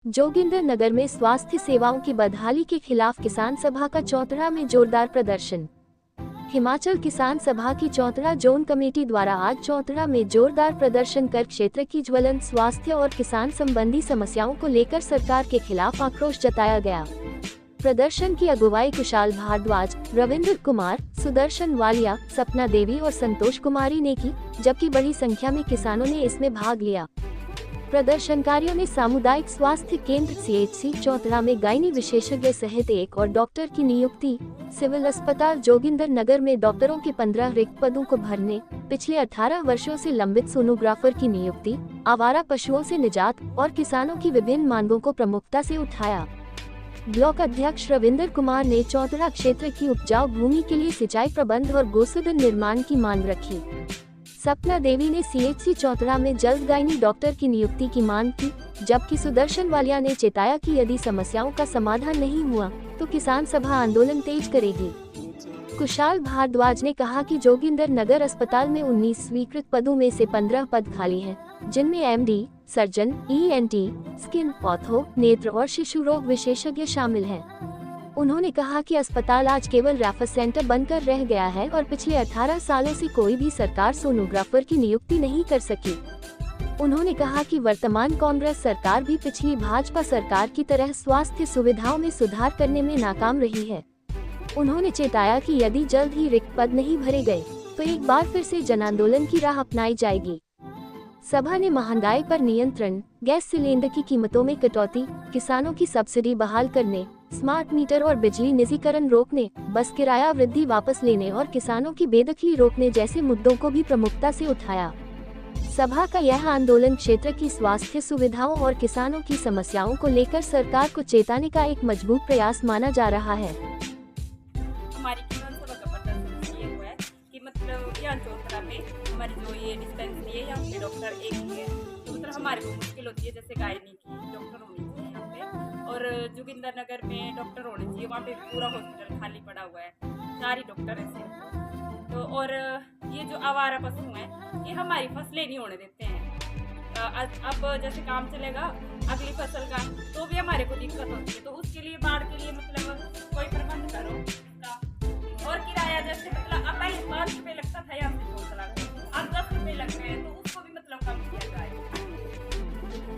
जोगिंदरनगर में स्वास्थ्य सेवाओं की बदहाली के खिलाफ किसान सभा का चौतरा में जोरदार प्रदर्शन। हिमाचल किसान सभा की चौतरा जोन कमेटी द्वारा आज चौतरा में जोरदार प्रदर्शन कर क्षेत्र की ज्वलंत स्वास्थ्य और किसान संबंधी समस्याओं को लेकर सरकार के खिलाफ आक्रोश जताया गया। प्रदर्शन की अगुवाई कुशाल भारद्वाज, रविंद्र कुमार, सुदर्शन वालिया, सपना देवी और संतोष कुमारी ने की, जबकि बड़ी संख्या में किसानों ने इसमें भाग लिया। प्रदर्शनकारियों ने सामुदायिक स्वास्थ्य केंद्र CHC चौतरा में गायनी विशेषज्ञ सहित एक और डॉक्टर की नियुक्ति, सिविल अस्पताल जोगिंदरनगर में डॉक्टरों के 15 रिक्त पदों को भरने, पिछले 18 वर्षों से लंबित सोनोग्राफर की नियुक्ति, आवारा पशुओं से निजात और किसानों की विभिन्न मांगों को प्रमुखता से उठाया। ब्लॉक अध्यक्ष रविंद्र कुमार ने चौतरा क्षेत्र की उपजाऊ भूमि के लिए सिंचाई प्रबंध और गोसदन निर्माण की मांग रखी। सपना देवी ने CHC चौतरा में जल्द गायनी डॉक्टर की नियुक्ति की मांग की, जबकि सुदर्शन वालिया ने चेताया कि यदि समस्याओं का समाधान नहीं हुआ तो किसान सभा आंदोलन तेज करेगी। कुशाल भारद्वाज ने कहा कि जोगिंदरनगर अस्पताल में 19 स्वीकृत पदों में से 15 पद खाली हैं, जिनमें MD, surgeon, ENT, skin, ortho, नेत्र और शिशु रोग विशेषज्ञ शामिल हैं। उन्होंने कहा कि अस्पताल आज केवल रेफर सेंटर बनकर रह गया है और पिछले 18 सालों से कोई भी सरकार सोनोग्राफर की नियुक्ति नहीं कर सकी। उन्होंने कहा कि वर्तमान कांग्रेस सरकार भी पिछली भाजपा सरकार की तरह स्वास्थ्य सुविधाओं में सुधार करने में नाकाम रही है। उन्होंने चेताया कि यदि जल्द ही रिक्त पद नहीं भरे गए तो एक बार फिर से जन आंदोलन की राह अपनाई जाएगी। सभा ने महंगाई पर नियंत्रण, गैस सिलेंडर की कीमतों में कटौती, किसानों की सब्सिडी बहाल करने, स्मार्ट मीटर और बिजली निजीकरण रोकने, बस किराया वृद्धि वापस लेने और किसानों की बेदखली रोकने जैसे मुद्दों को भी प्रमुखता से उठाया। सभा का यह आंदोलन क्षेत्र की स्वास्थ्य सुविधाओं और किसानों की समस्याओं को लेकर सरकार को चेताने का एक मजबूत प्रयास माना जा रहा है। हमारी किसान सभा का प्रदर्शन ये हुआ है कि मतलब यहाँ चौतरा में हमारी जो ये डिस्पेंसरी है यहाँ पे डॉक्टर एक ही है, तो मतलब हमारे को मुश्किल होती है, जैसे गायनी की डॉक्टर होनी चाहिए यहाँ पे, और जोगिंदरनगर में डॉक्टर होने चाहिए, वहाँ पे पूरा हॉस्पिटल खाली पड़ा हुआ है, 4 ही डॉक्टर है सिर्फ। तो और ये जो आवारा पशु हैं ये हमारी फसलें नहीं होने देते हैं। अब जैसे काम चलेगा अगली फसल का तो भी हमारे को दिक्कत होती है, तो उसके लिए बाढ़ के लिए मतलब कोई प्रबंध करो इसका। और किराया जैसे मतलब अब पहले 5 रुपये लगता था यहाँ से चौतरा, अब 10 रुपये लग गए, तो उसको भी मतलब कम किया जाए।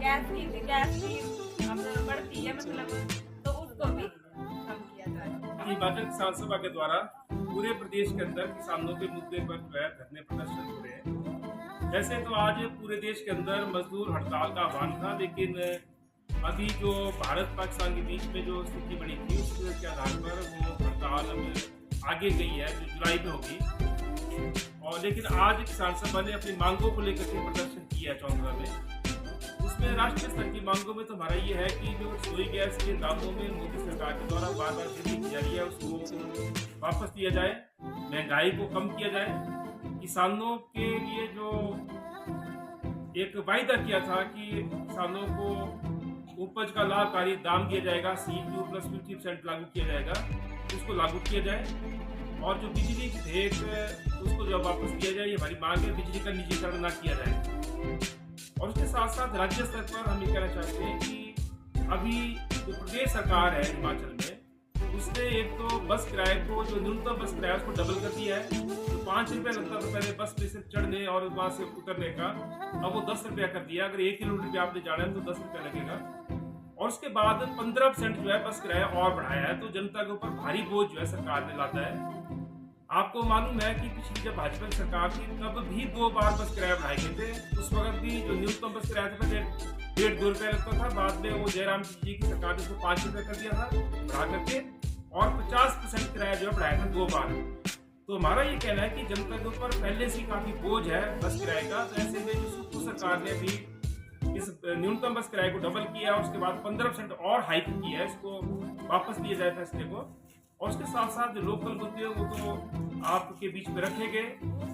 गैस की अब बढ़ती है मतलब, तो उसको भी कम किया जाए। हिमाचल किसान सभा के द्वारा पूरे प्रदेश के अंदर किसानों के मुद्दे पर जो है धरने प्रदर्शन हो रहे हैं। वैसे तो आज पूरे देश के अंदर मजदूर हड़ताल का आह्वान था, लेकिन अभी जो भारत पाकिस्तान के बीच में जो स्थिति बनी थी उसके आधार पर वो हड़ताल आगे गई है, जो जुलाई में होगी। और लेकिन आज किसान सभा ने अपनी मांगों को लेकर के प्रदर्शन किया चौतरा में। उसमें राष्ट्रीय स्तर की मांगों में तो हमारा ये है कि जो रसोई गैस के दामों में मोदी सरकार के द्वारा बार बार वृद्धि की जा रही है उसको वापस दिया जाए, महंगाई को कम किया जाए, किसानों के लिए जो एक वायदा किया था कि किसानों को उपज का लाभकारी दाम दिया जाएगा, CQ प्लस 50% लागू किया जाएगा, उसको लागू किया जाए। और जो बिजली विधेयक उसको जो वापस दिया जाए, ये हमारी मांग है, बिजली का निजीकरण न किया जाए। और उसके साथ साथ राज्य स्तर पर हम ये कहना चाहते हैं कि अभी जो प्रदेश सरकार है हिमाचल में, उसने एक तो बस किराए को, जो न्यूनतम बस किराया उसको डबल कर दिया है। तो 5 रुपये लगता था पहले बस में से चढ़ने और वहाँ से उतरने का, अब वो 10 रुपया कर दिया। अगर 1 किलोमीटर भी आपने जाना है तो 10 रुपया लगेगा। और उसके बाद 15% जो है बस किराया और बढ़ाया है, तो जनता के ऊपर भारी बोझ जो है सरकार ने लाता है। आपको मालूम है कि पिछली जब भाजपा की सरकार थी तब भी 2 बार बस किराया बढ़ाए गए थे। उस वक्त भी जो न्यूनतम बस किराया था पहले 1.5-2 रुपये लगता था, बाद में वो जयराम जी की सरकार ने उसको 5 रुपये कर दिया था बढ़ा करके, और 50% किराया जो है बढ़ाया था 2 बार। तो हमारा ये कहना है कि जनता के ऊपर पहले से काफी बोझ है बस किराए का, तो ऐसे में जो सुप्रीम सरकार ने भी इस न्यूनतम बस किराए को डबल किया और उसके बाद 15% और हाइक किया है, इसको वापस दिया जाए फैसले को। और उसके साथ साथ जो लोकल मुद्दे वो तो आपके बीच में रखे गए।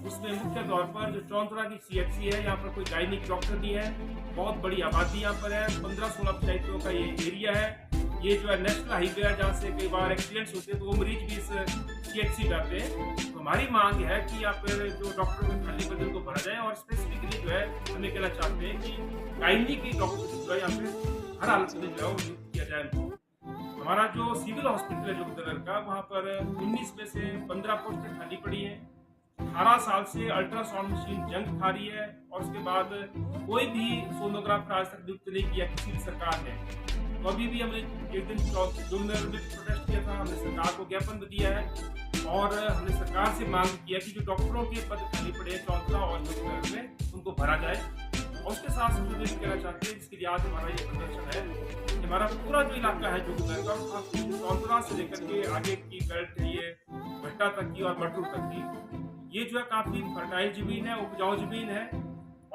उसमें मुख्य तौर पर जो चौतरा की CHC है, यहाँ पर कोई गायनिक डॉक्टर नहीं है, बहुत बड़ी आबादी यहाँ पर है, 15-16 पंचायतों का ये एरिया है। ये जो है नेशनल हाईवे है जहाँ से कई बार एक्सीडेंट्स होते हैं, तो वो मरीज भी इस CHC जाते हैं। तो हमारी मांग है कि यहाँ पर जो डॉक्टरों के खाली पदों को भरा जाए, और स्पेसिफिकली जो है हमें कहना चाहते हैं कि गायनी की डॉक्टर जो है यहाँ पे हर हालत में जो है वो नियुक्त किया जाए उनको। हमारा जो सिविल हॉस्पिटल है जोगिंद्रनगर का, वहाँ पर 19 में से 15 पोस्टें खाली पड़ी हैं। 18 साल से अल्ट्रासाउंड मशीन जंग खा रही है और उसके बाद कोई भी सोनोग्राफर आज तक नियुक्त नहीं किया किसी भी सरकार ने। तो अभी भी हमने एक दिन जोगिंद्रनगर में प्रोटेस्ट किया था, हमने सरकार को ज्ञापन दिया है और हमने सरकार से मांग किया कि जो डॉक्टरों के पद खाली पड़े हैं चौंतरा और जोगिंद्रनगर में, उनको भरा जाए। और उसके साथ साथ मुझे भी कहना चाहते हैं, जिसके लिए आज हमारा ये प्रदर्शन है कि हमारा पूरा जो इलाका है जोगिंद्रनगर का, चौंतरा से लेकर के आगे की बेल्ट है, ये भट्टा तक की और मटरू तक की, ये जो है काफी फर्टाइल जमीन है, उपजाऊ जमीन है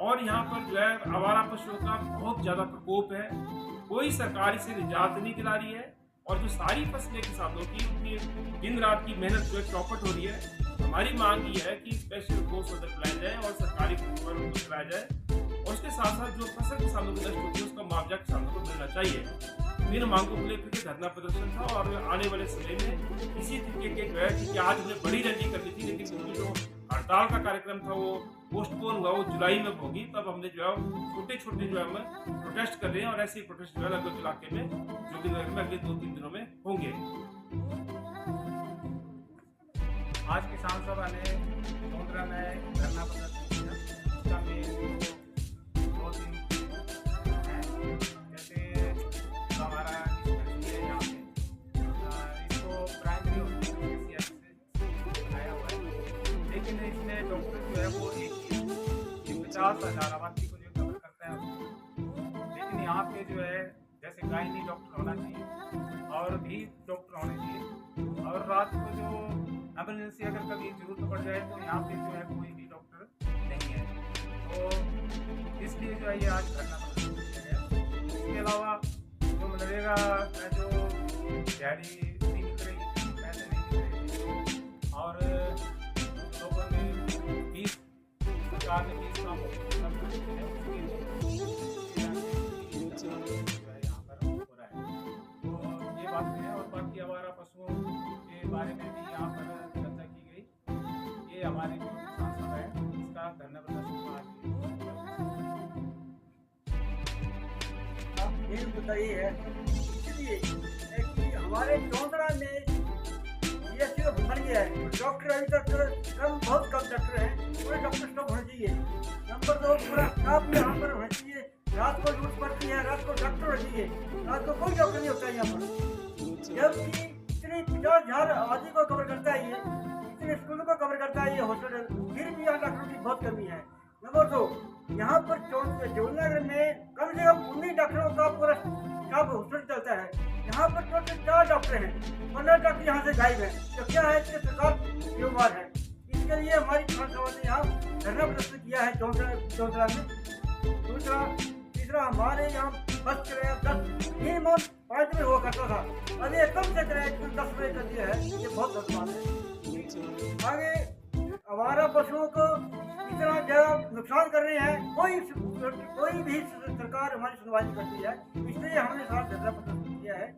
और यहाँ पर जो है आवारा पशुओं का बहुत ज्यादा प्रकोप है। कोई सरकार इसे निजात नहीं दिला रही है और जो सारी फसलें किसानों की, उनकी दिन रात की मेहनत जो है चौपट हो रही है। हमारी मांग ये है कि स्पेशल गो सदन बुलाया जाए और सरकारी को चलाया जाए और उसके साथ साथ जो फसल किसानों की नष्ट होती है उसका मुआवजा किसानों को मिलना चाहिए। इन मांगों को लेकर के धरना प्रदर्शन था और आने वाले समय में इसी तरीके के जो है कि आज हमने बड़ी रैली करनी थी, लेकिन उनकी जो हड़ताल का कार्यक्रम था वो पोस्टपोन हुआ, वो जुलाई में होगी। तब हमने जो है छोटे छोटे जो है हम प्रोटेस्ट कर रहे हैं और ऐसे ही प्रोटेस्ट जो है लगभग इलाके में जोगिंद्रनगर में अगले 2-3 दिनों में होंगे। आज किसान सभा ने चौंतरा में धरना प्रदर्शन किया, उसका में 2-3 है। जैसे तो हमारा डिस्पेंसरी है यहाँ पे, इसको प्राइमरी हॉस्पिटल से बनाया हुआ है, लेकिन इसमें डॉक्टर जो है वो एक ही 50,000 आबादी को जो कवर करता है उसको। लेकिन यहाँ पे जो है जैसे गायनी डॉक्टर होना चाहिए और भी डॉक्टर होने चाहिए और रात को जो एमरजेंसी अगर कभी जरूरत पड़ जाए तो यहाँ पे जो है कोई भी डॉक्टर नहीं है। तो इसलिए जो है ये आज धरना प्रदर्शन किया गया। इसके अलावा जो मनरेगा में जो दिहाड़ी नहीं मिल रही, पैसे नहीं मिल रहे और लोगों ने फीस, सरकार ने फीस का यहाँ पर हो रहा है। तो ये बात है और बाकी आवारा पशुओं के बारे में भी यहाँ पर चर्चा की गई। ये हमारे जो किसान सभा है इसका धरना प्रदर्शन मेन मुद्दा ये है इसलिए कि हमारे चौंतरा में ये बन गया है। डॉक्टर अभी तक बहुत कम डॉक्टर हैं, पूरे डॉक्टर स्टॉप होना चाहिए। नंबर 2 पूरा स्टाफ भी यहाँ पर होना चाहिए। रात को ड्यूटी पड़ती है, रात को डॉक्टर होना चाहिए, रात को कोई डॉक्टर नहीं होता है यहाँ पर। जबकि इतनी 50,000 आबादी को कवर करता है, ये इतने स्कूलों को कवर करता है ये हॉस्पिटल, फिर भी यहाँ डॉक्टरों की बहुत कमी है। नंबर 2 यहाँ पर जोगिंद्रनगर में कम से कम 19 डॉक्टरों का पूरा स्टाफ हॉस्पिटल चलता है। यहाँ पर टोटल 4 डॉक्टर हैं, 15 डॉक्टर यहाँ से गायब है। तो क्या है कि सरकार जिम्मेवार है। इसके लिए हमारी किसान सभा ने यहाँ धरना प्रदर्शन किया है चौंतरा में। दूसरा तीसरा हमारे यहाँ बस किराया 10 मिनिमम 5 में हुआ करता था, अभी कम से किराया 10 रुपये कर दिया है। ये बहुत गलत बात है। आगे आवारा पशुओं को इतना ज़्यादा नुकसान कर रहे हैं, कोई भी सरकार हमारी सुनवाई नहीं करती है। इसलिए हमने साथ धरना प्रदर्शन किया है।